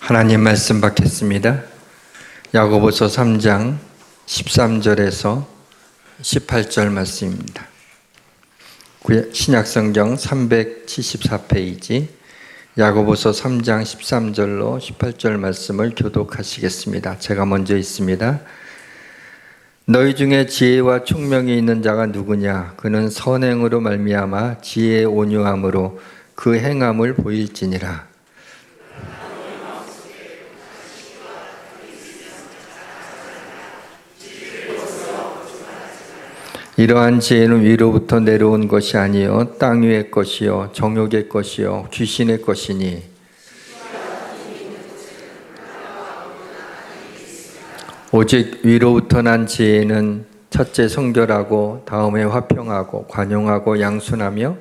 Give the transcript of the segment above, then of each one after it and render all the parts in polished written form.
하나님 말씀 받겠습니다. 야고보서 3장 13절에서 18절 말씀입니다. 신약성경 374페이지 야고보서 3장 13절로 18절 말씀을 교독하시겠습니다. 제가 먼저 읽습니다. 너희 중에 지혜와 총명이 있는 자가 누구냐? 그는 선행으로 말미암아 지혜의 온유함으로 그 행함을 보일지니라. 이러한 지혜는 위로부터 내려온 것이 아니요 땅 위의 것이요 정욕의 것이요 귀신의 것이니 오직 위로부터 난 지혜는 첫째 성결하고 다음에 화평하고 관용하고 양순하며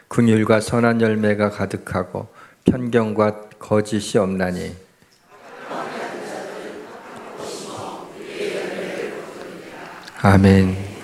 긍휼과 선한 열매가 가득하고 편견과 거짓이 없나니 아멘.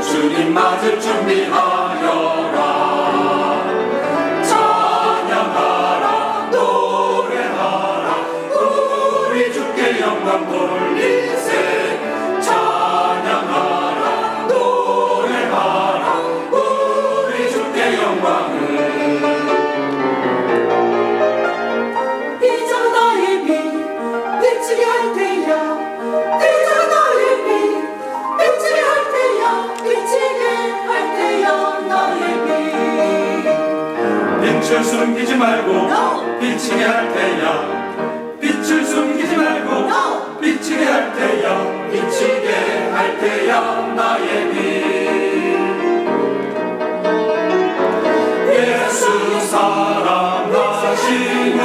주님 맞을 준비하여라. 찬양하라 노래하라 우리 주께 영광 돌리세. 찬양하라 노래하라 우리 주께 영광을. 이제 나의 빛 비치게 할 테야. 이제 나의 빛 비치게 할 테야. 비치게 할 테야 나의 빛. 빛을 숨기지 말고 No. 비치게 할 테야. 빛을 숨기지 말고 No. 비치게 할 테야. 비치게 할 테야 나의 빛. 예수 사랑하심을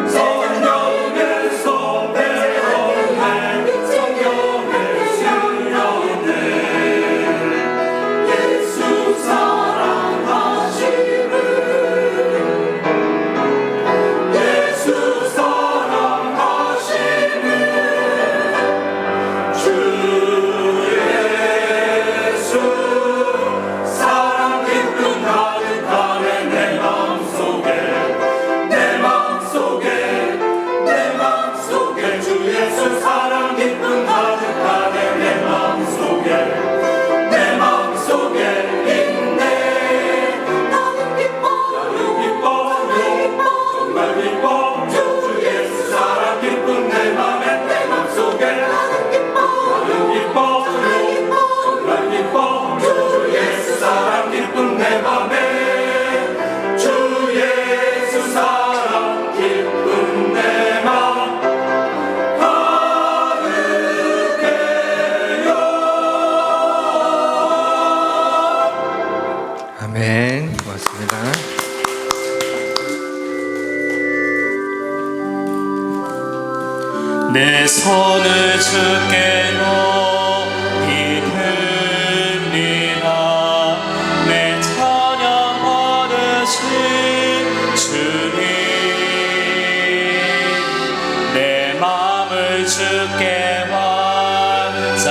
성경에서 배웠네. 성경에 쓰였네. 예수 사랑하심을 예수 사랑하심을 주 예수 사랑 기쁨 가득하네. 내 마음속에 내 마음속에 내 마음속에 주 예수 사랑 기쁨 가득하네. 내 마음속에 내 마음속에 있네. 나는 기뻐요. 나는 기뻐요. 정말 기뻐. 주 예수 사랑 기쁨 내 맘에 내 맘속에 나는 기뻐요. 나는 기뻐요. 정말 기뻐. 주 예수 사랑 기쁨 내 맘에 주 예수 사랑 기쁨 내 맘 가득해요. 아멘. 고맙습니다. 내 손을 주께 높이 듭니다. 내 찬양 받으신 주님. 내 마음을 주께 완자합니다.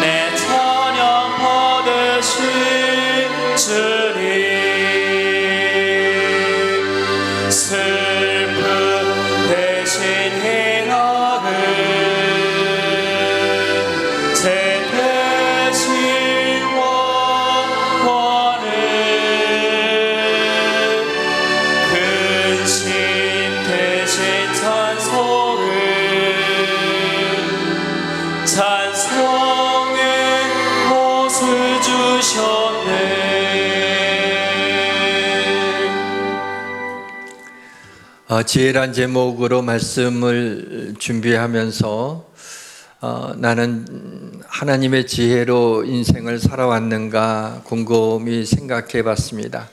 내 찬양 받으신 주님. 슬픔 지혜란 제목으로 말씀을 준비하면서 나는 하나님의 지혜로 인생을 살아왔는가 곰곰이 생각해 봤습니다.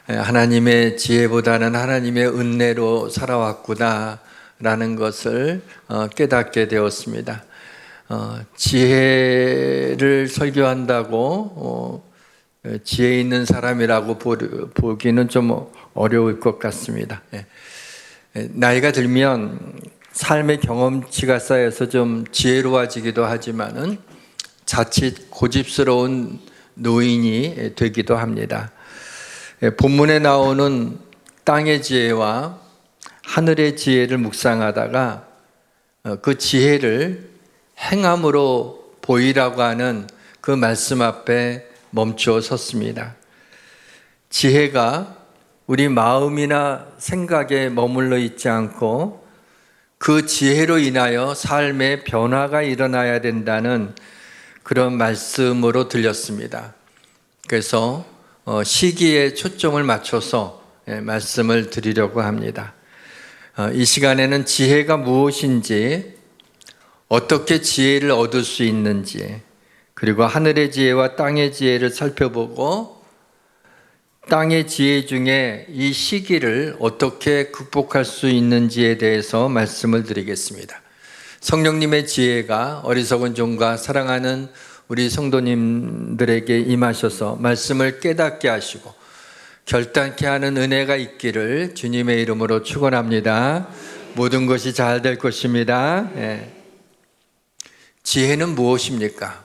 하나님의 지혜보다는 하나님의 은혜로 살아왔구나 라는 것을 깨닫게 되었습니다. 지혜를 설교한다고 지혜 있는 사람이라고 보기는 좀 어려울 것 같습니다. 나이가 들면 삶의 경험치가 쌓여서 좀 지혜로워지기도 하지만은 자칫 고집스러운 노인이 되기도 합니다. 본문에 나오는 땅의 지혜와 하늘의 지혜를 묵상하다가 그 지혜를 행함으로 보이라고 하는 그 말씀 앞에 멈추어 섰습니다. 지혜가 우리 마음이나 생각에 머물러 있지 않고 그 지혜로 인하여 삶의 변화가 일어나야 된다는 그런 말씀으로 들렸습니다. 그래서 시기에 초점을 맞춰서 말씀을 드리려고 합니다. 이 시간에는 지혜가 무엇인지, 어떻게 지혜를 얻을 수 있는지, 그리고 하늘의 지혜와 땅의 지혜를 살펴보고 땅의 지혜 중에 이 시기를 어떻게 극복할 수 있는지에 대해서 말씀을 드리겠습니다. 성령님의 지혜가 어리석은 종과 사랑하는 우리 성도님들에게 임하셔서 말씀을 깨닫게 하시고 결단케 하는 은혜가 있기를 주님의 이름으로 축원합니다. 모든 것이 잘 될 것입니다. 지혜는 무엇입니까?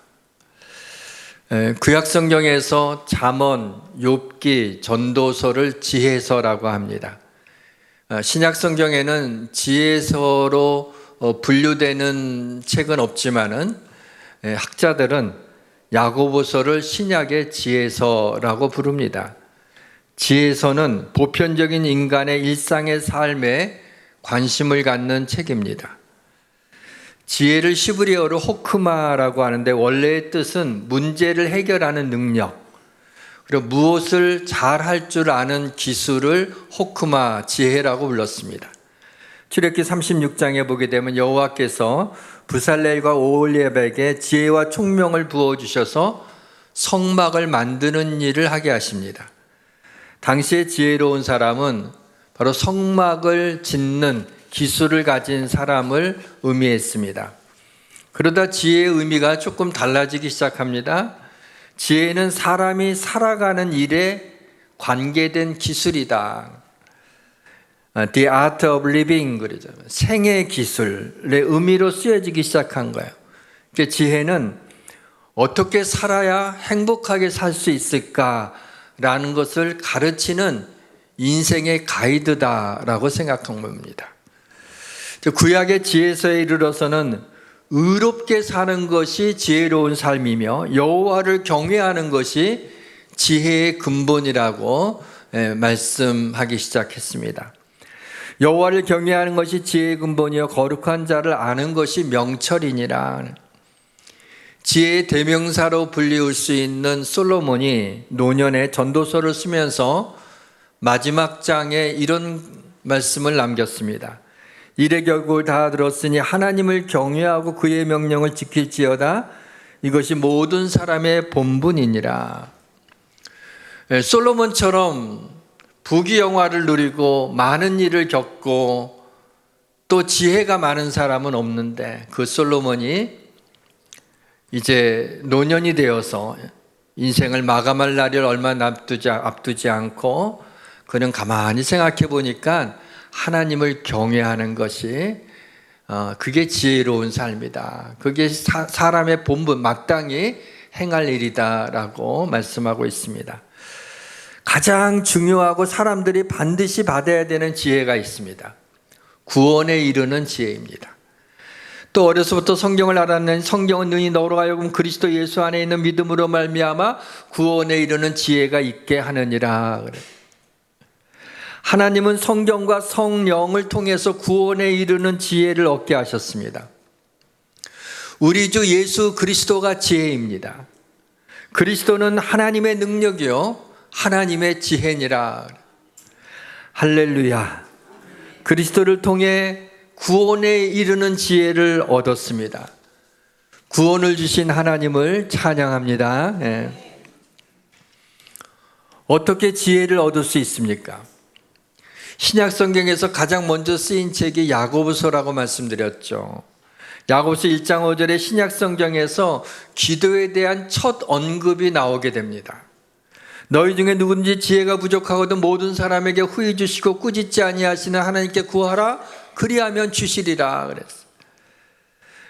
구약 성경에서 잠언, 욥기, 전도서를 지혜서라고 합니다. 신약 성경에는 지혜서로 분류되는 책은 없지만은 학자들은 야고보서를 신약의 지혜서라고 부릅니다. 지혜서는 보편적인 인간의 일상의 삶에 관심을 갖는 책입니다. 지혜를 시브리어로 호크마라고 하는데 원래의 뜻은 문제를 해결하는 능력, 그리고 무엇을 잘 할 줄 아는 기술을 호크마, 지혜라고 불렀습니다. 출애굽기 36장에 보게 되면 여호와께서 부살렐과 오홀리압에게 지혜와 총명을 부어주셔서 성막을 만드는 일을 하게 하십니다. 당시에 지혜로운 사람은 바로 성막을 짓는 기술을 가진 사람을 의미했습니다. 그러다 지혜의 의미가 조금 달라지기 시작합니다. 지혜는 사람이 살아가는 일에 관계된 기술이다. The art of living, 그러죠. 생애 기술의 의미로 쓰여지기 시작한 거예요. 그러니까 지혜는 어떻게 살아야 행복하게 살 수 있을까라는 것을 가르치는 인생의 가이드다라고 생각한 겁니다. 구약의 지혜서에 이르러서는 의롭게 사는 것이 지혜로운 삶이며 여호와를 경외하는 것이 지혜의 근본이라고 말씀하기 시작했습니다. 여호와를 경외하는 것이 지혜의 근본이요 거룩한 자를 아는 것이 명철이니라. 지혜의 대명사로 불리울 수 있는 솔로몬이 노년에 전도서를 쓰면서 마지막 장에 이런 말씀을 남겼습니다. 이래 결국을 다 들었으니 하나님을 경외하고 그의 명령을 지킬지어다. 이것이 모든 사람의 본분이니라. 솔로몬처럼 부귀영화를 누리고 많은 일을 겪고 또 지혜가 많은 사람은 없는데 그 솔로몬이 이제 노년이 되어서 인생을 마감할 날을 얼마 앞두지 않고 그는 가만히 생각해 보니까 하나님을 경외하는 것이 그게 지혜로운 삶이다. 그게 사람의 본분, 마땅히 행할 일이다라고 말씀하고 있습니다. 가장 중요하고 사람들이 반드시 받아야 되는 지혜가 있습니다. 구원에 이르는 지혜입니다. 또 어려서부터 성경을 알았는 성경은 능히 너로 하여금 그리스도 예수 안에 있는 믿음으로 말미암아 구원에 이르는 지혜가 있게 하느니라. 하나님은 성경과 성령을 통해서 구원에 이르는 지혜를 얻게 하셨습니다. 우리 주 예수 그리스도가 지혜입니다. 그리스도는 하나님의 능력이요 하나님의 지혜니라. 할렐루야. 그리스도를 통해 구원에 이르는 지혜를 얻었습니다. 구원을 주신 하나님을 찬양합니다. 예. 어떻게 지혜를 얻을 수 있습니까? 신약 성경에서 가장 먼저 쓰인 책이 야고보서라고 말씀드렸죠. 야고보서 1장 5절에 신약 성경에서 기도에 대한 첫 언급이 나오게 됩니다. 너희 중에 누구든지 지혜가 부족하거든 모든 사람에게 후히 주시고 꾸짖지 아니하시는 하나님께 구하라 그리하면 주시리라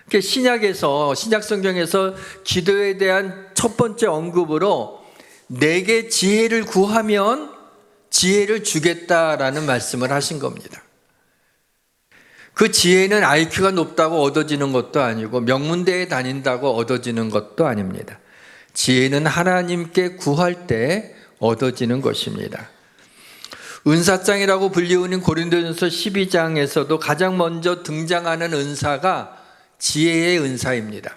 그랬어요. 신약 성경에서 기도에 대한 첫 번째 언급으로 내게 지혜를 구하면 지혜를 주겠다라는 말씀을 하신 겁니다. 그 지혜는 IQ가 높다고 얻어지는 것도 아니고 명문대에 다닌다고 얻어지는 것도 아닙니다. 지혜는 하나님께 구할 때 얻어지는 것입니다. 은사장이라고 불리우는 고린도전서 12장에서도 가장 먼저 등장하는 은사가 지혜의 은사입니다.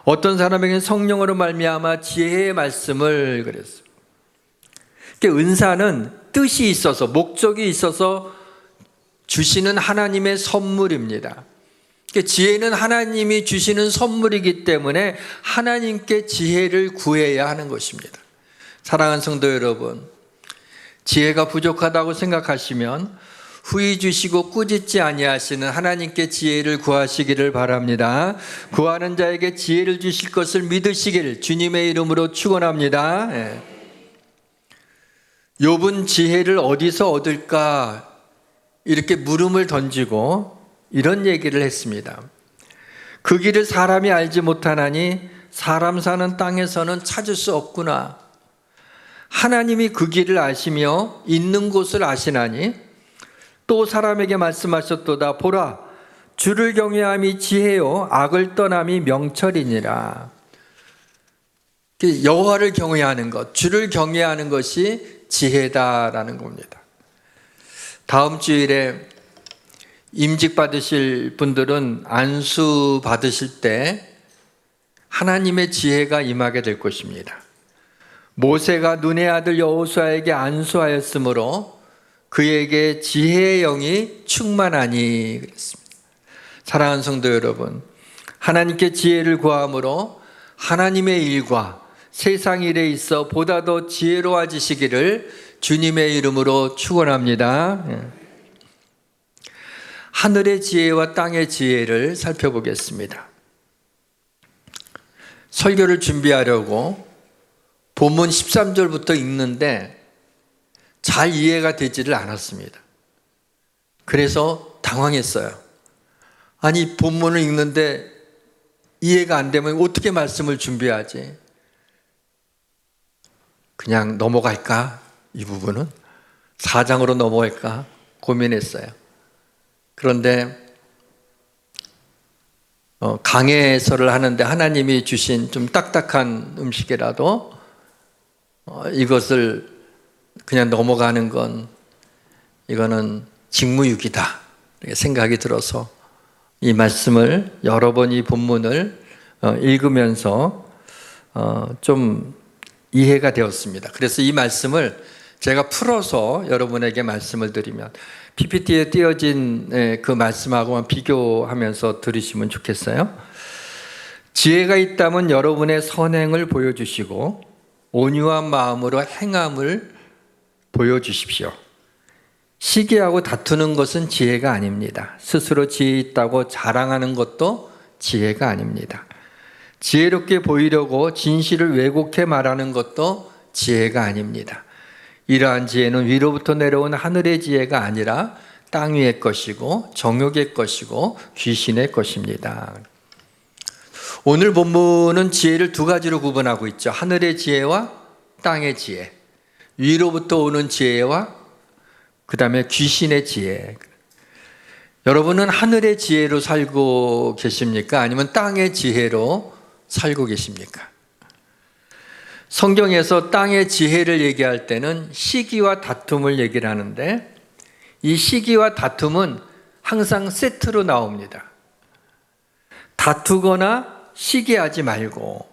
어떤 사람에게는 성령으로 말미암아 지혜의 말씀을 그랬어요. 은사는 뜻이 있어서 목적이 있어서 주시는 하나님의 선물입니다. 지혜는 하나님이 주시는 선물이기 때문에 하나님께 지혜를 구해야 하는 것입니다. 사랑하는 성도 여러분, 지혜가 부족하다고 생각하시면 후히 주시고 꾸짖지 아니하시는 하나님께 지혜를 구하시기를 바랍니다. 구하는 자에게 지혜를 주실 것을 믿으시기를 주님의 이름으로 축원합니다. 예. 욥은 지혜를 어디서 얻을까 이렇게 물음을 던지고 이런 얘기를 했습니다. 그 길을 사람이 알지 못하나니 사람 사는 땅에서는 찾을 수 없구나. 하나님이 그 길을 아시며 있는 곳을 아시나니 또 사람에게 말씀하셨도다. 보라, 주를 경외함이 지혜요 악을 떠남이 명철이니라. 여호와를 경외하는 것, 주를 경외하는 것이 지혜다라는 겁니다. 다음 주일에 임직 받으실 분들은 안수 받으실 때 하나님의 지혜가 임하게 될 것입니다. 모세가 눈의 아들 여호수아에게 안수하였으므로 그에게 지혜의 영이 충만하니 그랬습니다. 사랑하는 성도 여러분, 하나님께 지혜를 구함으로 하나님의 일과 세상 일에 있어 보다 더 지혜로워지시기를 주님의 이름으로 축원합니다. 하늘의 지혜와 땅의 지혜를 살펴보겠습니다. 설교를 준비하려고 본문 13절부터 읽는데 잘 이해가 되지를 않았습니다. 그래서 당황했어요. 아니, 본문을 읽는데 이해가 안 되면 어떻게 말씀을 준비하지? 그냥 넘어갈까? 이 부분은 4장으로 넘어갈까 고민했어요. 그런데 강해설을 하는데 하나님이 주신 좀 딱딱한 음식이라도 이것을 그냥 넘어가는 건 이거는 직무유기다 이렇게 생각이 들어서 이 말씀을 여러 번 이 본문을 읽으면서 좀 이해가 되었습니다. 그래서 이 말씀을 제가 풀어서 여러분에게 말씀을 드리면 PPT에 띄어진 그 말씀하고만 비교하면서 들으시면 좋겠어요. 지혜가 있다면 여러분의 선행을 보여주시고 온유한 마음으로 행함을 보여주십시오. 시기하고 다투는 것은 지혜가 아닙니다. 스스로 지혜 있다고 자랑하는 것도 지혜가 아닙니다. 지혜롭게 보이려고 진실을 왜곡해 말하는 것도 지혜가 아닙니다. 이러한 지혜는 위로부터 내려온 하늘의 지혜가 아니라 땅 위의 것이고 정욕의 것이고 귀신의 것입니다. 오늘 본문은 지혜를 두 가지로 구분하고 있죠. 하늘의 지혜와 땅의 지혜, 위로부터 오는 지혜와 그 다음에 귀신의 지혜. 여러분은 하늘의 지혜로 살고 계십니까? 아니면 땅의 지혜로 살고 계십니까? 성경에서 땅의 지혜를 얘기할 때는 시기와 다툼을 얘기를 하는데 이 시기와 다툼은 항상 세트로 나옵니다. 다투거나 시기하지 말고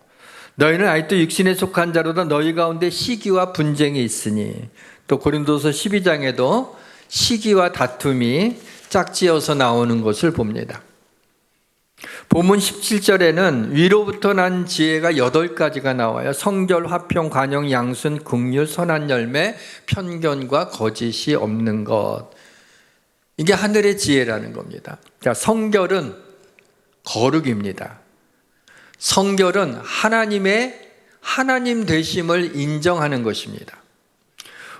너희는 아직도 육신에 속한 자로다 너희 가운데 시기와 분쟁이 있으니 또 고린도서 12장에도 시기와 다툼이 짝지어서 나오는 것을 봅니다. 본문 17절에는 위로부터 난 지혜가 8가지가 나와요. 성결, 화평, 관용, 양순, 긍휼, 선한 열매, 편견과 거짓이 없는 것. 이게 하늘의 지혜라는 겁니다. 자, 성결은 거룩입니다. 성결은 하나님 되심을 인정하는 것입니다.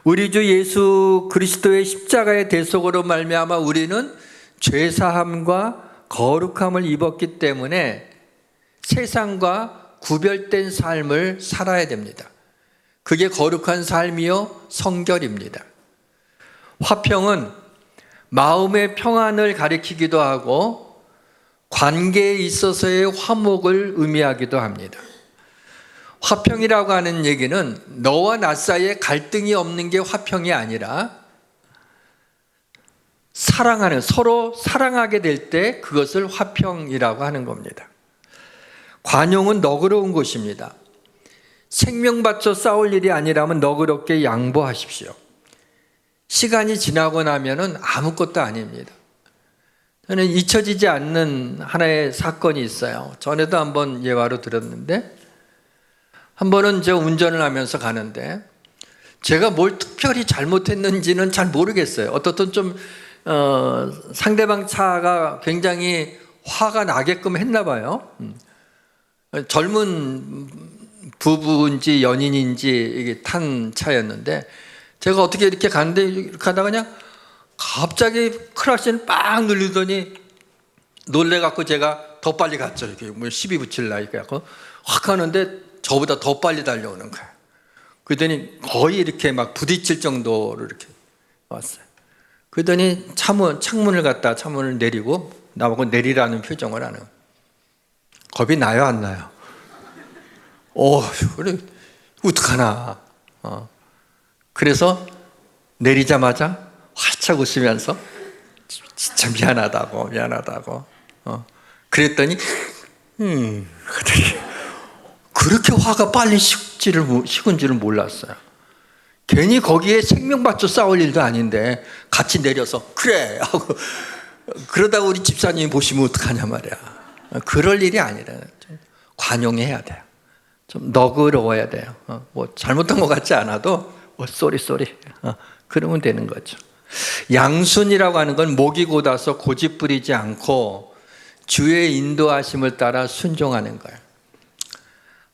우리 주 예수 그리스도의 십자가의 대속으로 말미암아 우리는 죄사함과 거룩함을 입었기 때문에 세상과 구별된 삶을 살아야 됩니다. 그게 거룩한 삶이요 성결입니다. 화평은 마음의 평안을 가리키기도 하고 관계에 있어서의 화목을 의미하기도 합니다. 화평이라고 하는 얘기는 너와 나 사이에 갈등이 없는 게 화평이 아니라 서로 사랑하게 될 때 그것을 화평이라고 하는 겁니다. 관용은 너그러운 것입니다. 생명 바쳐 싸울 일이 아니라면 너그럽게 양보하십시오. 시간이 지나고 나면은 아무것도 아닙니다. 저는 잊혀지지 않는 하나의 사건이 있어요. 전에도 한번 예화로 들었는데, 한 번은 제가 운전을 하면서 가는데 제가 뭘 특별히 잘못했는지는 잘 모르겠어요. 어떻든 좀 상대방 차가 굉장히 화가 나게끔 했나 봐요. 젊은 부부인지 연인인지 이게 탄 차였는데 제가 어떻게 이렇게 가는데 이렇게 가다가 그냥 갑자기 클락션 빵 눌리더니 놀래갖고 제가 더 빨리 갔죠. 이렇게 뭐 시비 붙일라 이렇게 갖고 확 가는데 저보다 더 빨리 달려오는 거예요. 그러더니 거의 이렇게 막 부딪힐 정도로 이렇게 왔어요. 그러더니 창문을 내리고 나보고 내리라는 표정을 하는. 겁이 나요, 안 나요? 그래 어떡하나. 그래서 내리자마자 활짝 웃으면서 진짜 미안하다고. 그랬더니 그렇게 화가 빨리 식은 줄은 몰랐어요. 괜히 거기에 생명 바쳐 싸울 일도 아닌데 같이 내려서 그래 하고 그러다가 우리 집사님이 보시면 어떡하냐 말이야. 그럴 일이 아니라 좀 관용해야 돼요. 좀 너그러워야 돼요. 뭐 잘못한 것 같지 않아도 쏘리 그러면 되는 거죠. 양순이라고 하는 건 목이 곧아서 고집 부리지 않고 주의 인도하심을 따라 순종하는 거예요.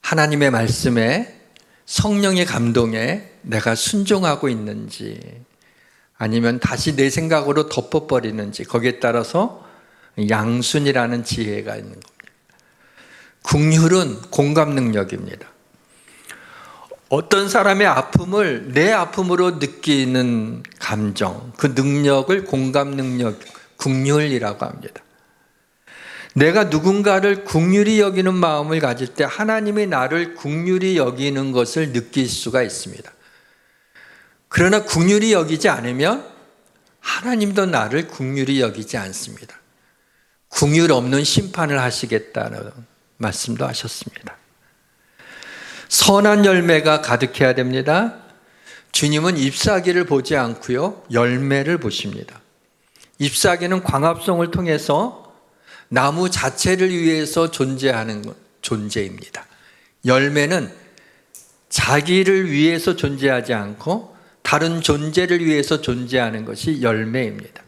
하나님의 말씀에 성령의 감동에 내가 순종하고 있는지 아니면 다시 내 생각으로 덮어버리는지 거기에 따라서 양순이라는 지혜가 있는 겁니다. 긍휼은 공감 능력입니다. 어떤 사람의 아픔을 내 아픔으로 느끼는 감정, 그 능력을 공감 능력, 긍휼이라고 합니다. 내가 누군가를 긍휼히 여기는 마음을 가질 때 하나님이 나를 긍휼히 여기는 것을 느낄 수가 있습니다. 그러나 긍휼히 여기지 않으면 하나님도 나를 긍휼히 여기지 않습니다. 긍휼 없는 심판을 하시겠다는 말씀도 하셨습니다. 선한 열매가 가득해야 됩니다. 주님은 잎사귀를 보지 않고요, 열매를 보십니다. 잎사귀는 광합성을 통해서 나무 자체를 위해서 존재하는 존재입니다. 열매는 자기를 위해서 존재하지 않고 다른 존재를 위해서 존재하는 것이 열매입니다.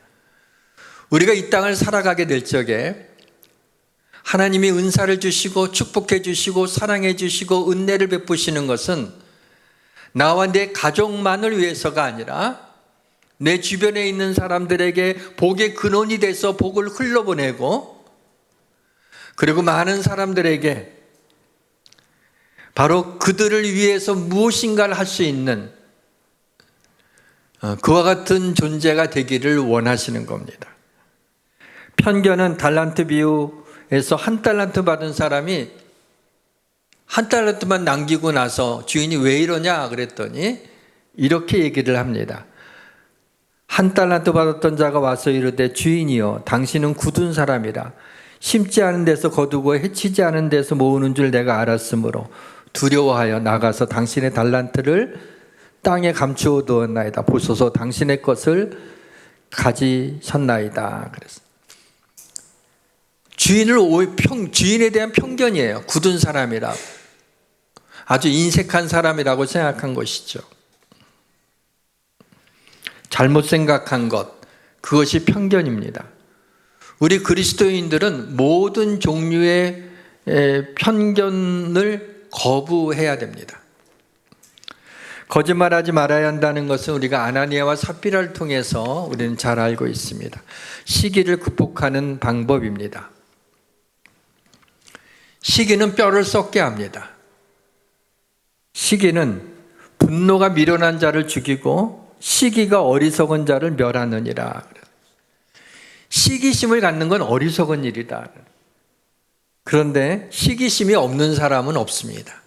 우리가 이 땅을 살아가게 될 적에 하나님이 은사를 주시고 축복해 주시고 사랑해 주시고 은혜를 베푸시는 것은 나와 내 가족만을 위해서가 아니라 내 주변에 있는 사람들에게 복의 근원이 돼서 복을 흘러보내고 그리고 많은 사람들에게 바로 그들을 위해서 무엇인가를 할 수 있는 그와 같은 존재가 되기를 원하시는 겁니다. 편견은 달란트 비유에서 1달란트 받은 사람이 1달란트만 남기고 나서 주인이 왜 이러냐 그랬더니 이렇게 얘기를 합니다. 1달란트 받았던 자가 와서 이르되 주인이여 당신은 굳은 사람이라 심지 않은 데서 거두고 해치지 않은 데서 모으는 줄 내가 알았으므로 두려워하여 나가서 당신의 달란트를 땅에 감추어 두었나이다. 보소서 당신의 것을 가지셨나이다. 그래서 주인에 대한 편견이에요. 굳은 사람이라, 아주 인색한 사람이라고 생각한 것이죠. 잘못 생각한 것, 그것이 편견입니다. 우리 그리스도인들은 모든 종류의 편견을 거부해야 됩니다. 거짓말하지 말아야 한다는 것은 우리가 아나니아와 삽비라를 통해서 우리는 잘 알고 있습니다. 시기를 극복하는 방법입니다. 시기는 뼈를 썩게 합니다. 시기는 분노가 미련한 자를 죽이고 시기가 어리석은 자를 멸하느니라. 시기심을 갖는 건 어리석은 일이다. 그런데 시기심이 없는 사람은 없습니다.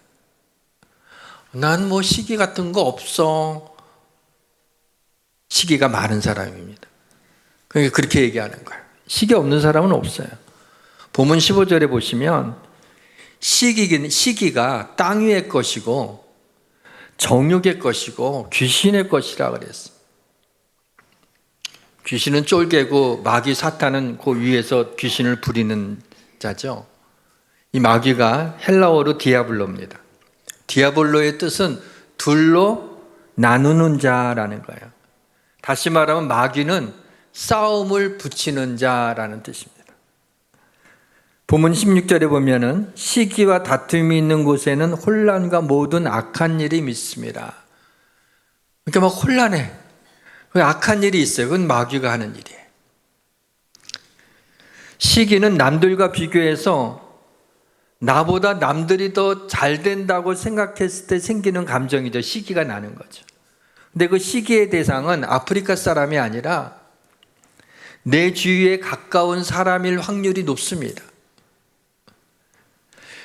난 뭐 시기 같은 거 없어. 시기가 많은 사람입니다. 그러니까 그렇게 얘기하는 거예요. 시기 없는 사람은 없어요. 본문 15절에 보시면 시기가 땅 위의 것이고 정욕의 것이고 귀신의 것이라 그랬어요. 귀신은 쫄개고 마귀 사탄은 그 위에서 귀신을 부리는 자죠. 이 마귀가 헬라어로 디아블로입니다. 디아블로의 뜻은 둘로 나누는 자라는 거예요. 다시 말하면 마귀는 싸움을 붙이는 자라는 뜻입니다. 본문 16절에 보면은 시기와 다툼이 있는 곳에는 혼란과 모든 악한 일이 있습니다. 그러니까 막 혼란해. 악한 일이 있어요. 그건 마귀가 하는 일이에요. 시기는 남들과 비교해서 나보다 남들이 더 잘 된다고 생각했을 때 생기는 감정이죠. 시기가 나는 거죠. 근데 그 시기의 대상은 아프리카 사람이 아니라 내 주위에 가까운 사람일 확률이 높습니다.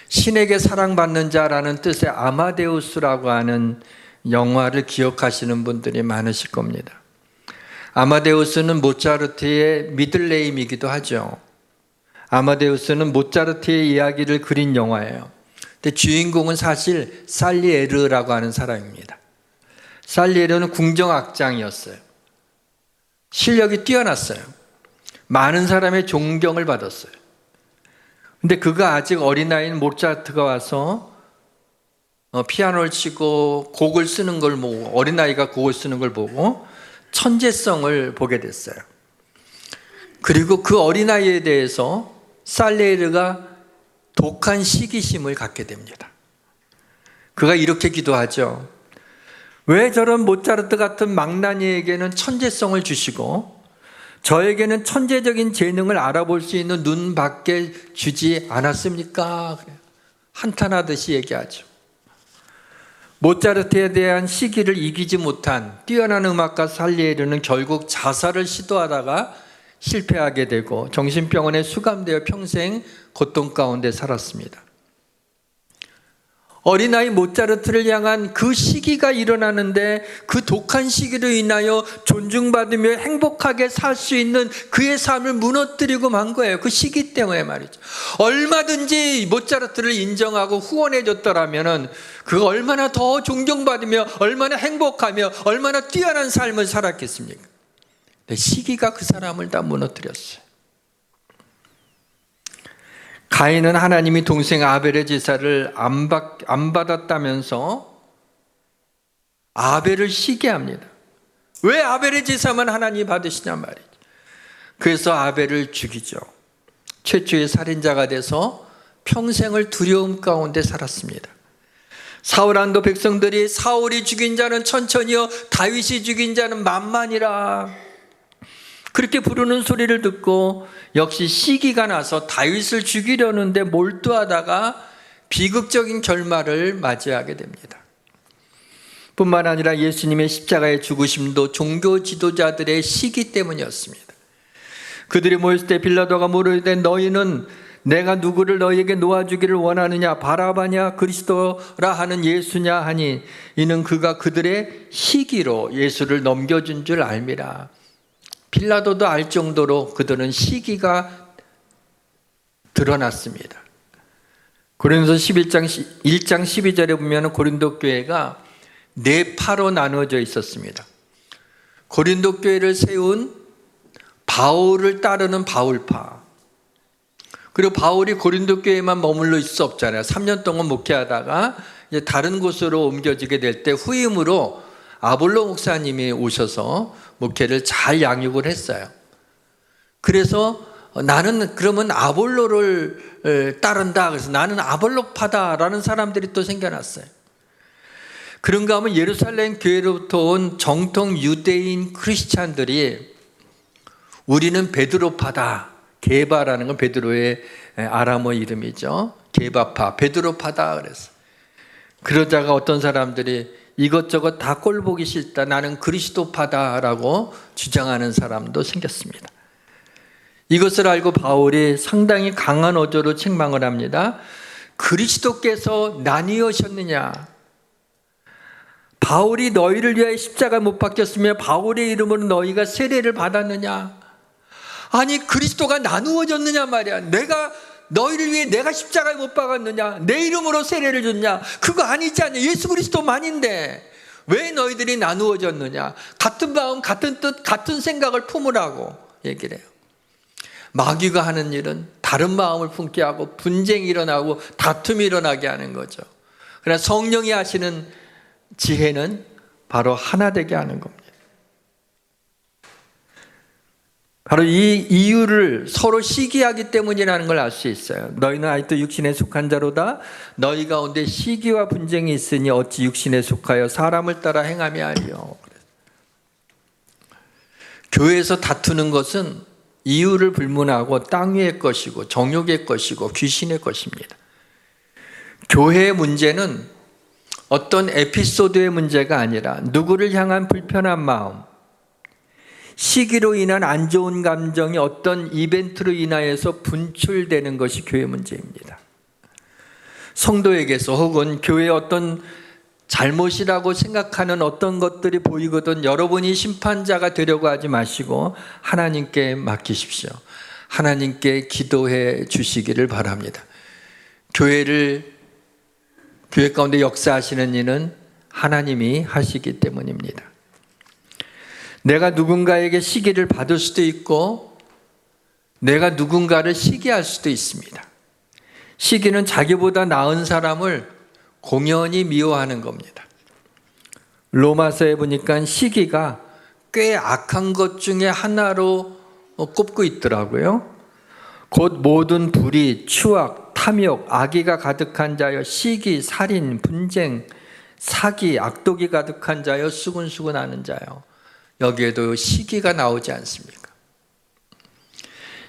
신에게 사랑받는 자라는 뜻의 아마데우스라고 하는 영화를 기억하시는 분들이 많으실 겁니다. 아마데우스는 모차르트의 미들네임이기도 하죠. 아마데우스는 모차르트의 이야기를 그린 영화예요. 근데 주인공은 사실 살리에르라고 하는 사람입니다. 살리에르는 궁정악장이었어요. 실력이 뛰어났어요. 많은 사람의 존경을 받았어요. 근데 그가 아직 어린아이인 모차르트가 와서 피아노를 치고 곡을 쓰는 걸 보고, 어린아이가 곡을 쓰는 걸 보고 천재성을 보게 됐어요. 그리고 그 어린아이에 대해서 살리에르가 독한 시기심을 갖게 됩니다. 그가 이렇게 기도하죠. 왜 저런 모차르트 같은 망나니에게는 천재성을 주시고 저에게는 천재적인 재능을 알아볼 수 있는 눈밖에 주지 않았습니까? 한탄하듯이 얘기하죠. 모차르트에 대한 시기를 이기지 못한 뛰어난 음악가 살리에르는 결국 자살을 시도하다가 실패하게 되고 정신병원에 수감되어 평생 고통 가운데 살았습니다. 어린아이 모차르트를 향한 그 시기가 일어나는데 그 독한 시기로 인하여 존중받으며 행복하게 살 수 있는 그의 삶을 무너뜨리고 만 거예요. 그 시기 때문에 말이죠. 얼마든지 모차르트를 인정하고 후원해 줬더라면 그가 얼마나 더 존경받으며 얼마나 행복하며 얼마나 뛰어난 삶을 살았겠습니까? 근데 시기가 그 사람을 다 무너뜨렸어요. 가인은 하나님이 동생 아벨의 제사를 안 받았다면서 아벨을 시기합니다. 왜 아벨의 제사만 하나님이 받으시냐 말이죠. 그래서 아벨을 죽이죠. 최초의 살인자가 돼서 평생을 두려움 가운데 살았습니다. 사울 안도 백성들이 사울이 죽인 자는 천천히요 다윗이 죽인 자는 만만이라 그렇게 부르는 소리를 듣고 역시 시기가 나서 다윗을 죽이려는데 몰두하다가 비극적인 결말을 맞이하게 됩니다. 뿐만 아니라 예수님의 십자가의 죽으심도 종교 지도자들의 시기 때문이었습니다. 그들이 모였을 때 빌라도가 물으되 너희는 내가 누구를 너희에게 놓아주기를 원하느냐 바라바냐 그리스도라 하는 예수냐 하니 이는 그가 그들의 시기로 예수를 넘겨준 줄 알미라. 빌라도도 알 정도로 그들은 시기가 드러났습니다. 고린도서 1장 12절에 보면 고린도 교회가 네 파로 나누어져 있었습니다. 고린도 교회를 세운 바울을 따르는 바울파. 그리고 바울이 고린도 교회에만 머물러 있을 수 없잖아요. 3년 동안 목회하다가 이제 다른 곳으로 옮겨지게 될 때 후임으로 아볼로 목사님이 오셔서 목회를 잘 양육을 했어요. 그래서 나는 그러면 아볼로를 따른다. 그래서 나는 아볼로파다라는 사람들이 또 생겨났어요. 그런가 하면 예루살렘 교회로부터 온 정통 유대인 크리스찬들이 우리는 베드로파다. 게바라는 건 베드로의 아람어 이름이죠. 게바파, 베드로파다 그랬어. 그러다가 어떤 사람들이 이것저것 다 꼴보기 싫다. 나는 그리스도파다라고 주장하는 사람도 생겼습니다. 이것을 알고 바울이 상당히 강한 어조로 책망을 합니다. 그리스도께서 나뉘으셨느냐? 바울이 너희를 위하여 십자가 못 박혔으며 바울의 이름으로 너희가 세례를 받았느냐? 아니 그리스도가 나누어졌느냐 말이야. 내가 너희를 위해 내가 십자가에 못 박았느냐? 내 이름으로 세례를 줬냐? 그거 아니지 않냐? 예수 그리스도만인데 왜 너희들이 나누어졌느냐? 같은 마음, 같은 뜻, 같은 생각을 품으라고 얘기를 해요. 마귀가 하는 일은 다른 마음을 품게 하고 분쟁이 일어나고 다툼이 일어나게 하는 거죠. 그러나 성령이 하시는 지혜는 바로 하나 되게 하는 겁니다. 바로 이 이유를 서로 시기하기 때문이라는 걸 알 수 있어요. 너희는 아직도 육신에 속한 자로다. 너희 가운데 시기와 분쟁이 있으니 어찌 육신에 속하여 사람을 따라 행하며 하리요. 교회에서 다투는 것은 이유를 불문하고 땅 위의 것이고 정욕의 것이고 귀신의 것입니다. 교회의 문제는 어떤 에피소드의 문제가 아니라 누구를 향한 불편한 마음, 시기로 인한 안 좋은 감정이 어떤 이벤트로 인하여서 분출되는 것이 교회 문제입니다. 성도에게서 혹은 교회의 어떤 잘못이라고 생각하는 어떤 것들이 보이거든 여러분이 심판자가 되려고 하지 마시고 하나님께 맡기십시오. 하나님께 기도해 주시기를 바랍니다. 교회 가운데 역사하시는 일은 하나님이 하시기 때문입니다. 내가 누군가에게 시기를 받을 수도 있고 내가 누군가를 시기할 수도 있습니다. 시기는 자기보다 나은 사람을 공연히 미워하는 겁니다. 로마서에 보니까 시기가 꽤 악한 것 중에 하나로 꼽고 있더라고요. 곧 모든 불의, 추악, 탐욕, 악의가 가득한 자여 시기, 살인, 분쟁, 사기, 악독이 가득한 자여 수군수군하는 자여. 여기에도 시기가 나오지 않습니까?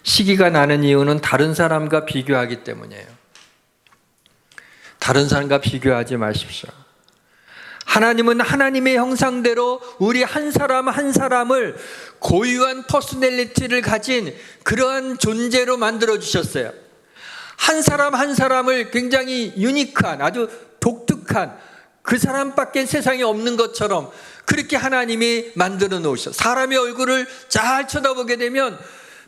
시기가 나는 이유는 다른 사람과 비교하기 때문이에요. 다른 사람과 비교하지 마십시오. 하나님은 하나님의 형상대로 우리 한 사람 한 사람을 고유한 퍼스널리티를 가진 그러한 존재로 만들어 주셨어요. 한 사람 한 사람을 굉장히 유니크한 아주 독특한 그 사람밖에 세상에 없는 것처럼 그렇게 하나님이 만들어 놓으셨어요. 사람의 얼굴을 잘 쳐다보게 되면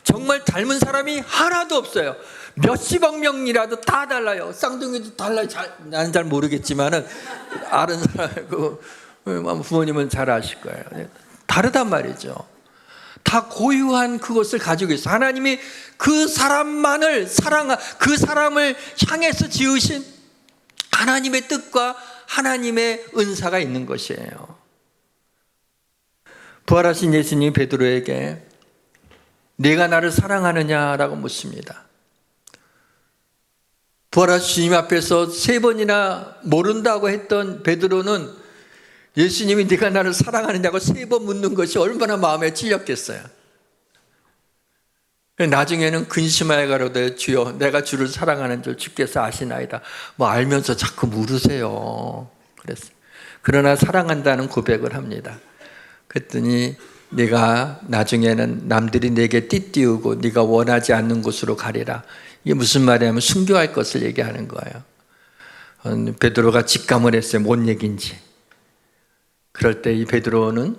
정말 닮은 사람이 하나도 없어요. 몇십억 명이라도 다 달라요. 쌍둥이도 달라요. 나는 잘 모르겠지만은 아는 사람, 부모님은 잘 아실 거예요. 다르단 말이죠. 다 고유한 그것을 가지고 있어요. 하나님이 그 사람만을 그 사람을 향해서 지으신 하나님의 뜻과 하나님의 은사가 있는 것이에요. 부활하신 예수님이 베드로에게 네가 나를 사랑하느냐라고 묻습니다. 부활하신 주님 앞에서 3번이나 모른다고 했던 베드로는 예수님이 네가 나를 사랑하느냐고 3번 묻는 것이 얼마나 마음에 찔렸겠어요. 나중에는 근심하여 가로되 주여 내가 주를 사랑하는 줄 주께서 아시나이다. 뭐 알면서 자꾸 물으세요. 그랬어요. 그러나 사랑한다는 고백을 합니다. 그랬더니 네가 나중에는 남들이 내게 띠띠우고 네가 원하지 않는 곳으로 가리라. 이게 무슨 말이냐면 순교할 것을 얘기하는 거예요. 베드로가 직감을 했어요. 뭔 얘기인지. 그럴 때 이 베드로는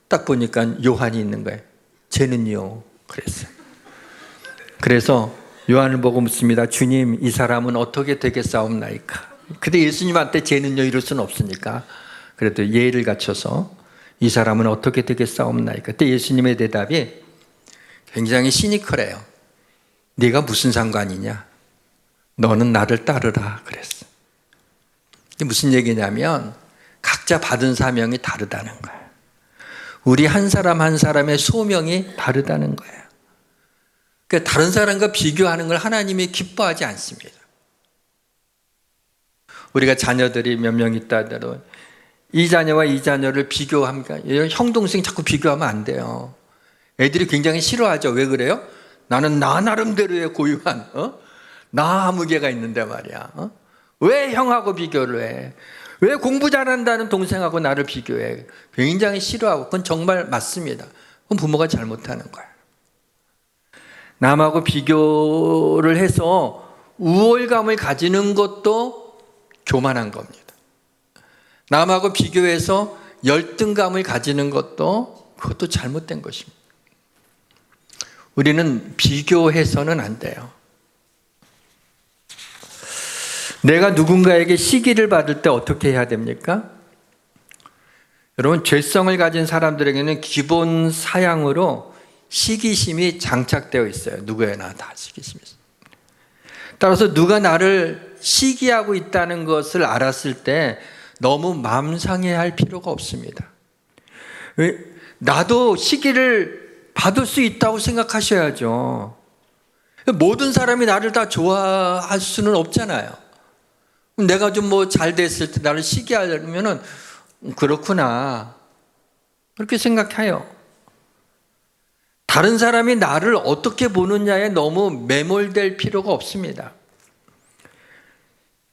딱 보니까 요한이 있는 거예요. 쟤는요. 그랬어요. 그래서 요한을 보고 묻습니다. 주님, 이 사람은 어떻게 되겠사옵나이까? 근데 예수님한테 쟤는요 이럴 수는 없으니까 그래도 예의를 갖춰서 이 사람은 어떻게 되겠사옵나이까? 그때 예수님의 대답이 굉장히 시니컬해요. 네가 무슨 상관이냐? 너는 나를 따르라 그랬어. 이게 무슨 얘기냐면 각자 받은 사명이 다르다는 거예요. 우리 한 사람 한 사람의 소명이 다르다는 거예요. 그러니까 다른 사람과 비교하는 걸 하나님이 기뻐하지 않습니다. 우리가 자녀들이 몇 명 있다 하더라도 이 자녀와 이 자녀를 비교합니까? 형 동생 자꾸 비교하면 안 돼요. 애들이 굉장히 싫어하죠. 왜 그래요? 나는 나 나름대로의 고유한 나 무게가 있는데 말이야. 왜 형하고 비교를 해? 왜 공부 잘한다는 동생하고 나를 비교해? 굉장히 싫어하고 그건 정말 맞습니다. 그건 부모가 잘못하는 거예요. 남하고 비교를 해서 우월감을 가지는 것도 교만한 겁니다. 남하고 비교해서 열등감을 가지는 것도 그것도 잘못된 것입니다. 우리는 비교해서는 안 돼요. 내가 누군가에게 시기를 받을 때 어떻게 해야 됩니까? 여러분, 죄성을 가진 사람들에게는 기본 사양으로 시기심이 장착되어 있어요. 누구에나 다 시기심이 있어요. 따라서 누가 나를 시기하고 있다는 것을 알았을 때 너무 마음 상해할 필요가 없습니다. 나도 시기를 받을 수 있다고 생각하셔야죠. 모든 사람이 나를 다 좋아할 수는 없잖아요. 내가 좀 뭐 잘 됐을 때 나를 시기하려면은 그렇구나 그렇게 생각해요. 다른 사람이 나를 어떻게 보느냐에 너무 매몰될 필요가 없습니다.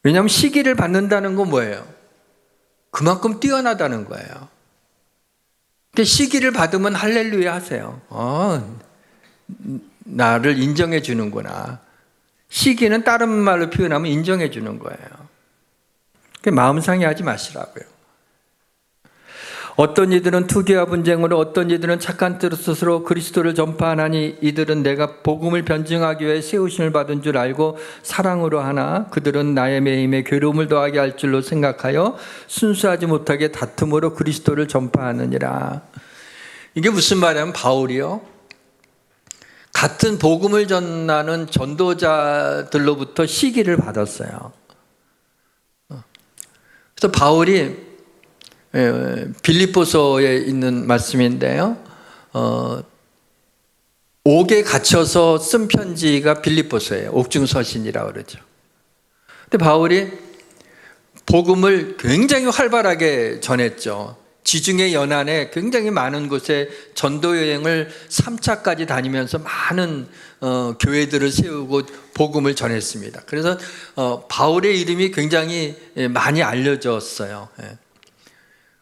왜냐하면 시기를 받는다는 건 뭐예요? 그만큼 뛰어나다는 거예요. 근데 시기를 받으면 할렐루야 하세요. 나를 인정해 주는구나. 시기는 다른 말로 표현하면 인정해 주는 거예요. 마음 상해하지 마시라고요. 어떤 이들은 투기와 분쟁으로, 어떤 이들은 착한 뜻으로 그리스도를 전파하나니 이들은 내가 복음을 변증하기 위해 세우심을 받은 줄 알고 사랑으로 하나 그들은 나의 매임에 괴로움을 더하게 할 줄로 생각하여 순수하지 못하게 다툼으로 그리스도를 전파하느니라. 이게 무슨 말이냐면 바울이요, 같은 복음을 전하는 전도자들로부터 시기를 받았어요. 그래서 바울이 빌립보서에 있는 말씀인데요, 옥에 갇혀서 쓴 편지가 빌립보서예요. 옥중서신이라고 그러죠. 근데 바울이 복음을 굉장히 활발하게 전했죠. 지중해 연안에 굉장히 많은 곳에 전도 여행을 3차까지 다니면서 많은 교회들을 세우고 복음을 전했습니다. 그래서 바울의 이름이 굉장히 많이 알려졌어요.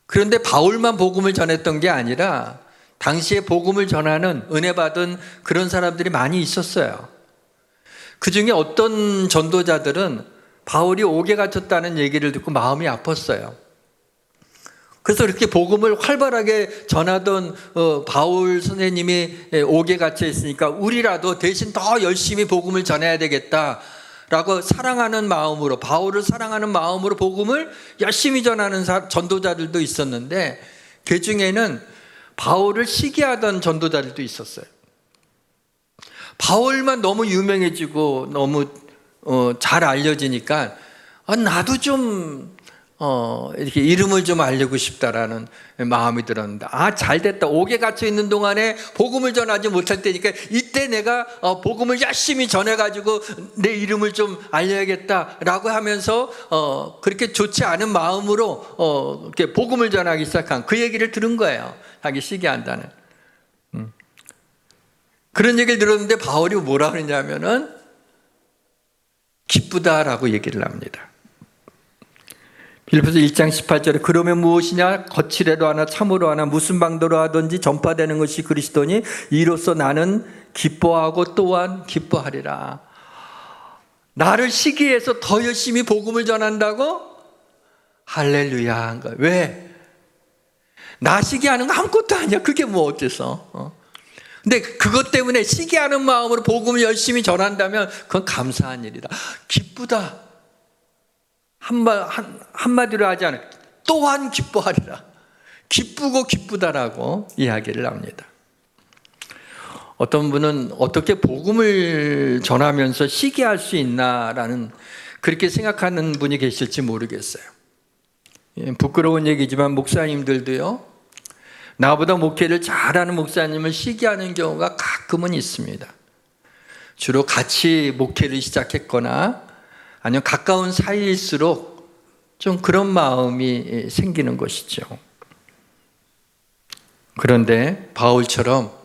그런데 바울만 복음을 전했던 게 아니라 당시에 복음을 전하는 은혜 받은 그런 사람들이 많이 있었어요. 그 중에 어떤 전도자들은 바울이 옥에 갇혔다는 얘기를 듣고 마음이 아팠어요. 그래서 이렇게 복음을 활발하게 전하던 바울 선생님이 옥에 갇혀 있으니까 우리라도 대신 더 열심히 복음을 전해야 되겠다라고 사랑하는 마음으로, 바울을 사랑하는 마음으로 복음을 열심히 전하는 전도자들도 있었는데 그 중에는 바울을 시기하던 전도자들도 있었어요. 바울만 너무 유명해지고 너무 잘 알려지니까 나도 좀 이렇게 이름을 좀 알리고 싶다라는 마음이 들었는데, 잘됐다. 옥에 갇혀 있는 동안에 복음을 전하지 못할 때니까 이때 내가 복음을 열심히 전해가지고 내 이름을 좀 알려야겠다라고 하면서 그렇게 좋지 않은 마음으로 이렇게 복음을 전하기 시작한 그 얘기를 들은 거예요. 자기 시기한다는 그런 얘기를 들었는데 바울이 뭐라 그러냐면은 기쁘다라고 얘기를 합니다. 빌립보서 1장 18절에 그러면 무엇이냐, 거칠애로 하나 참으로 하나 무슨 방도로 하든지 전파되는 것이 그리스도니 이로써 나는 기뻐하고 또한 기뻐하리라. 나를 시기해서 더 열심히 복음을 전한다고? 할렐루야 한 거야. 왜? 나 시기하는 거 아무것도 아니야. 그게 뭐 어때서? 근데 그것 때문에 시기하는 마음으로 복음을 열심히 전한다면 그건 감사한 일이다. 기쁘다. 한마디로 하지 않아. 또한 기뻐하리라. 기쁘고 기쁘다라고 이야기를 합니다. 어떤 분은 어떻게 복음을 전하면서 시기할 수 있나라는 그렇게 생각하는 분이 계실지 모르겠어요. 부끄러운 얘기지만 목사님들도요, 나보다 목회를 잘하는 목사님을 시기하는 경우가 가끔은 있습니다. 주로 같이 목회를 시작했거나 아니면 가까운 사이일수록 좀 그런 마음이 생기는 것이죠. 그런데 바울처럼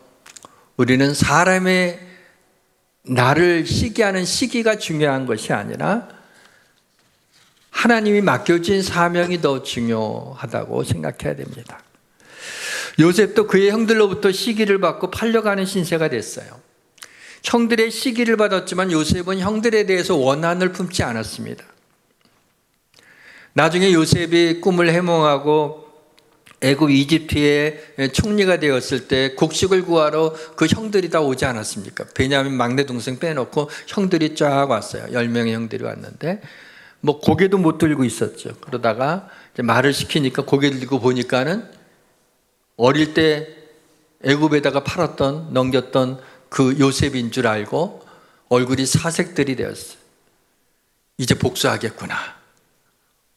우리는 사람의 나를 시기하는 시기가 중요한 것이 아니라 하나님이 맡겨진 사명이 더 중요하다고 생각해야 됩니다. 요셉도 그의 형들로부터 시기를 받고 팔려가는 신세가 됐어요. 형들의 시기를 받았지만 요셉은 형들에 대해서 원한을 품지 않았습니다. 나중에 요셉이 꿈을 해몽하고 애굽 이집트의 총리가 되었을 때 곡식을 구하러 그 형들이 다 오지 않았습니까? 베냐민 막내 동생 빼놓고 형들이 쫙 왔어요. 10명의 형들이 왔는데 뭐 고개도 못 들고 있었죠. 그러다가 이제 말을 시키니까 고개를 들고 보니까는 어릴 때 애굽에다가 팔았던 넘겼던 그 요셉인 줄 알고 얼굴이 사색들이 되었어요. 이제 복수하겠구나.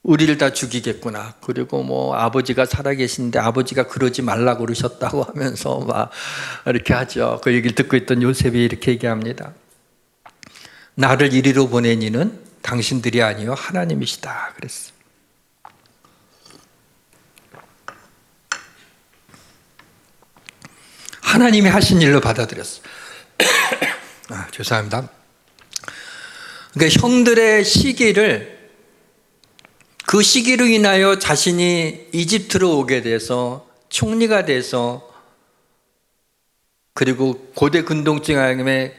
우리를 다 죽이겠구나. 그리고 뭐 아버지가 살아계신데 아버지가 그러지 말라고 그러셨다고 하면서 막 이렇게 하죠. 그 얘기를 듣고 있던 요셉이 이렇게 얘기합니다. 나를 이리로 보낸 이는 당신들이 아니요 하나님이시다 그랬어. 하나님이 하신 일로 받아들였어. 죄송합니다. 그러니까 형들의 시기를, 그 시기로 인하여 자신이 이집트로 오게 돼서 총리가 돼서, 그리고 고대 근동증암에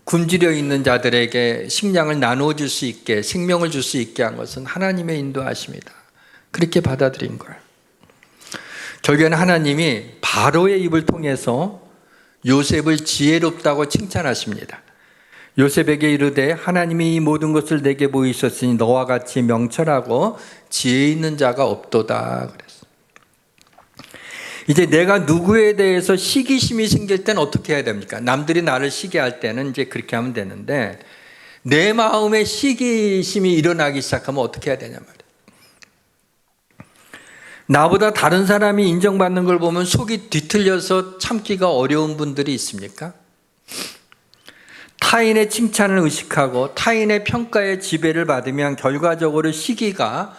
굶주려 있는 자들에게 식량을 나누어 줄 수 있게, 생명을 줄 수 있게 한 것은 하나님의 인도하심이다. 그렇게 받아들인 거예요. 결국에는 하나님이 바로의 입을 통해서 요셉을 지혜롭다고 칭찬하십니다. 요셉에게 이르되 하나님이 이 모든 것을 내게 보이셨으니 너와 같이 명철하고 지혜 있는 자가 없도다 그랬어. 이제 내가 누구에 대해서 시기심이 생길 때는 어떻게 해야 됩니까? 남들이 나를 시기할 때는 이제 그렇게 하면 되는데, 내 마음에 시기심이 일어나기 시작하면 어떻게 해야 되냐 말이에요. 나보다 다른 사람이 인정받는 걸 보면 속이 뒤틀려서 참기가 어려운 분들이 있습니까? 타인의 칭찬을 의식하고 타인의 평가에 지배를 받으면 결과적으로 시기가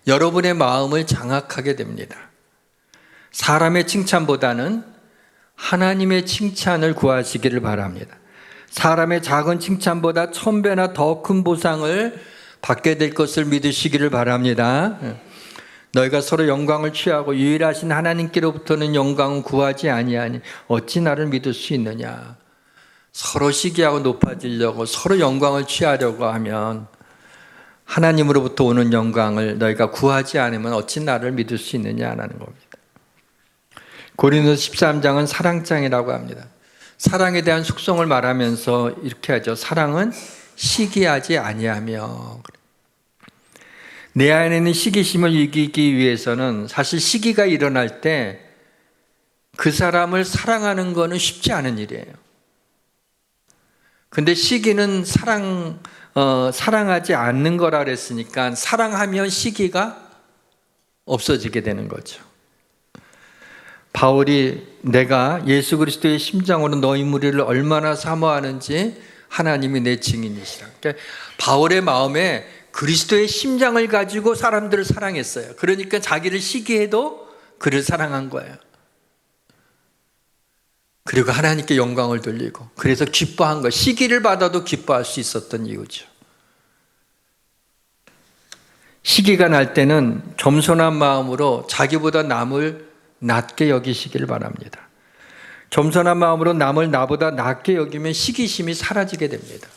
여러분의 마음을 장악하게 됩니다. 사람의 칭찬보다는 하나님의 칭찬을 구하시기를 바랍니다. 사람의 작은 칭찬보다 1000배나 더 큰 보상을 받게 될 것을 믿으시기를 바랍니다. 너희가 서로 영광을 취하고 유일하신 하나님께로부터는 영광을 구하지 아니하니 어찌 나를 믿을 수 있느냐. 서로 시기하고 높아지려고, 서로 영광을 취하려고 하면 하나님으로부터 오는 영광을 너희가 구하지 않으면 어찌 나를 믿을 수 있느냐라는 겁니다. 고린도서 13장은 사랑장이라고 합니다. 사랑에 대한 속성을 말하면서 이렇게 하죠. 사랑은 시기하지 아니하며. 내 안에 있는 시기심을 이기기 위해서는 사실 시기가 일어날 때 그 사람을 사랑하는 것은 쉽지 않은 일이에요. 근데 시기는 사랑하지 않는 거라 그랬으니까 사랑하면 시기가 없어지게 되는 거죠. 바울이 내가 예수 그리스도의 심장으로 너희 무리를 얼마나 사모하는지 하나님이 내 증인이시라. 그러니까 바울의 마음에 그리스도의 심장을 가지고 사람들을 사랑했어요. 그러니까 자기를 시기해도 그를 사랑한 거예요. 그리고 하나님께 영광을 돌리고, 그래서 기뻐한 거예요. 시기를 받아도 기뻐할 수 있었던 이유죠. 시기가 날 때는 겸손한 마음으로 자기보다 남을 낮게 여기시기를 바랍니다. 겸손한 마음으로 남을 나보다 낮게 여기면 시기심이 사라지게 됩니다.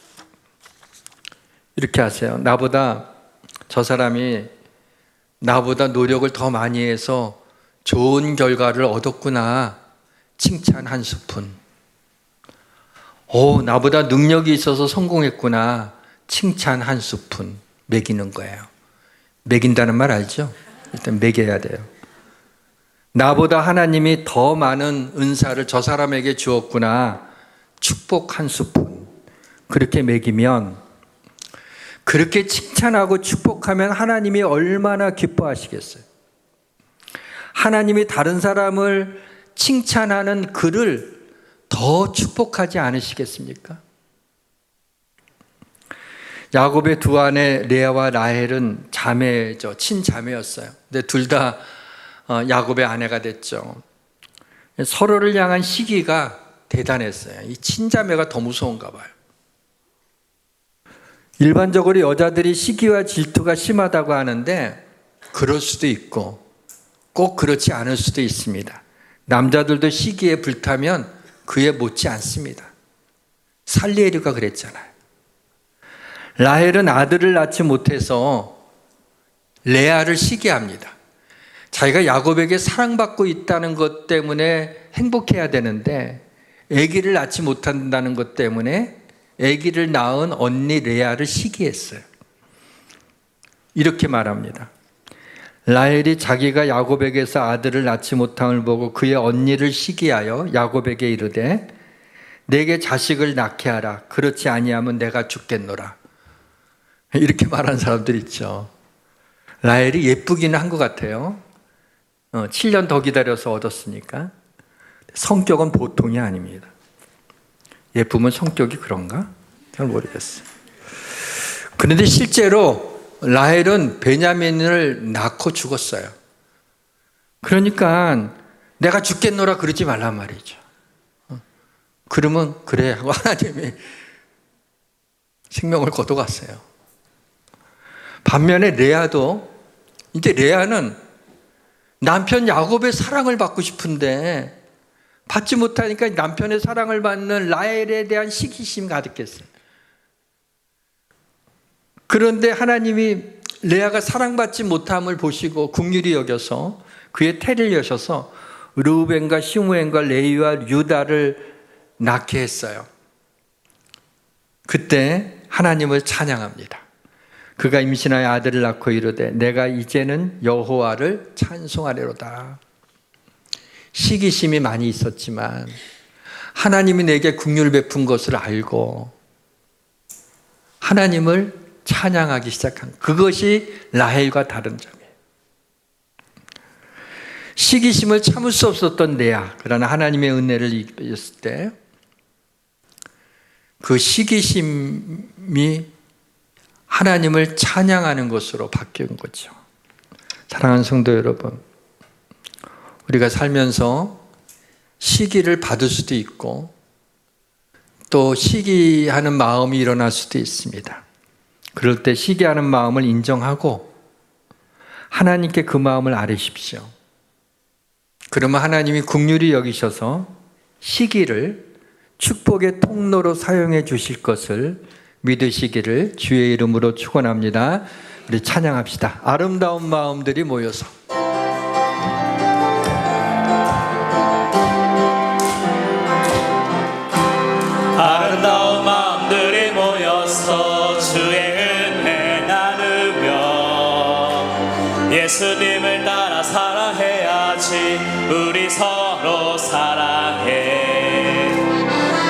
이렇게 하세요. 저 사람이 나보다 노력을 더 많이 해서 좋은 결과를 얻었구나. 칭찬 한 스푼. 나보다 능력이 있어서 성공했구나. 칭찬 한 스푼. 먹이는 거예요. 먹인다는 말 알죠? 일단 먹여야 돼요. 나보다 하나님이 더 많은 은사를 저 사람에게 주었구나. 축복 한 스푼. 그렇게 먹이면, 그렇게 칭찬하고 축복하면 하나님이 얼마나 기뻐하시겠어요. 하나님이 다른 사람을 칭찬하는 그를 더 축복하지 않으시겠습니까? 야곱의 두 아내 레아와 라헬은 자매죠. 친자매였어요. 근데 둘 다 야곱의 아내가 됐죠. 서로를 향한 시기가 대단했어요. 이 친자매가 더 무서운가 봐요. 일반적으로 여자들이 시기와 질투가 심하다고 하는데 그럴 수도 있고 꼭 그렇지 않을 수도 있습니다. 남자들도 시기에 불타면 그에 못지 않습니다. 살리에르가 그랬잖아요. 라헬은 아들을 낳지 못해서 레아를 시기합니다. 자기가 야곱에게 사랑받고 있다는 것 때문에 행복해야 되는데 아기를 낳지 못한다는 것 때문에 아기를 낳은 언니 레아를 시기했어요. 이렇게 말합니다. 라헬이 자기가 야곱에게서 아들을 낳지 못함을 보고 그의 언니를 시기하여 야곱에게 이르되 내게 자식을 낳게 하라. 그렇지 아니하면 내가 죽겠노라. 이렇게 말하는 사람들 있죠. 라헬이 예쁘기는 한 것 같아요. 7년 더 기다려서 얻었으니까. 성격은 보통이 아닙니다. 예쁘면 성격이 그런가? 잘 모르겠어요. 그런데 실제로 라헬은 베냐민을 낳고 죽었어요. 그러니까 내가 죽겠노라 그러지 말란 말이죠. 그러면 그래 하고 하나님이 생명을 거둬갔어요. 반면에 레아도, 이제 레아는 남편 야곱의 사랑을 받고 싶은데 받지 못하니까 남편의 사랑을 받는 라헬에 대한 시기심 가득했어요. 그런데 하나님이 레아가 사랑받지 못함을 보시고 긍휼히 여겨서 그의 태를 여셔서 르우벤과 시므온과 레위와 유다를 낳게 했어요. 그때 하나님을 찬양합니다. 그가 임신하여 아들을 낳고 이르되 내가 이제는 여호와를 찬송하리로다. 시기심이 많이 있었지만 하나님이 내게 긍휼 베푼 것을 알고 하나님을 찬양하기 시작한, 그것이 라헬과 다른 점이에요. 시기심을 참을 수 없었던 레아, 그러나 하나님의 은혜를 입었을 때 그 시기심이 하나님을 찬양하는 것으로 바뀐 거죠. 사랑하는 성도 여러분, 우리가 살면서 시기를 받을 수도 있고 또 시기하는 마음이 일어날 수도 있습니다. 그럴 때 시기하는 마음을 인정하고 하나님께 그 마음을 아뢰십시오. 그러면 하나님이 긍휼히 여기셔서 시기를 축복의 통로로 사용해 주실 것을 믿으시기를 주의 이름으로 축원합니다. 우리 찬양합시다. 아름다운 마음들이 모여서. 아름다운 마음들이 모여서 주의 은혜 나누며 예수님을 따라 사랑해야지. 우리 서로 사랑해.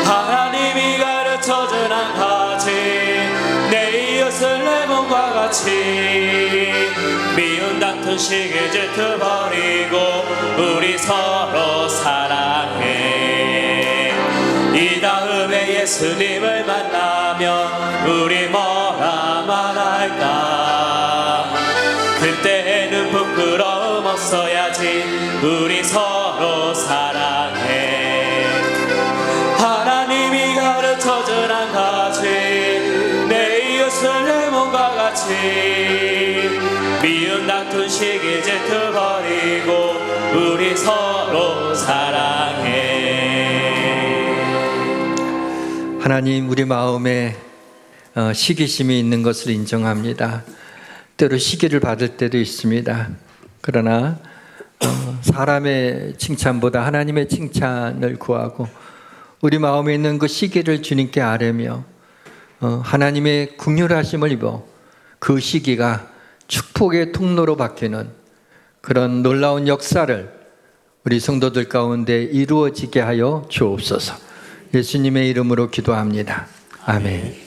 하나님이 가르쳐준 한 가지, 내 이웃을 내 몸과 같이. 미운 다툰 시기 질투 버리고 우리 서로 사랑해. 이 다음에 예수님을 만나면 우리 뭐라 말할까? 그때는 부끄러움 없어야지. 우리 서로 사랑해. 하나님이 가르쳐준 한 가지, 내 이웃을 내 몸과 같이. 미움 다툰 시기 질투 버리고 우리 서로 사랑해. 하나님, 우리 마음에 시기심이 있는 것을 인정합니다. 때로 시기를 받을 때도 있습니다. 그러나 사람의 칭찬보다 하나님의 칭찬을 구하고 우리 마음에 있는 그 시기를 주님께 아뢰며 하나님의 긍휼하심을 입어 그 시기가 축복의 통로로 바뀌는 그런 놀라운 역사를 우리 성도들 가운데 이루어지게 하여 주옵소서. 예수님의 이름으로 기도합니다. 아멘.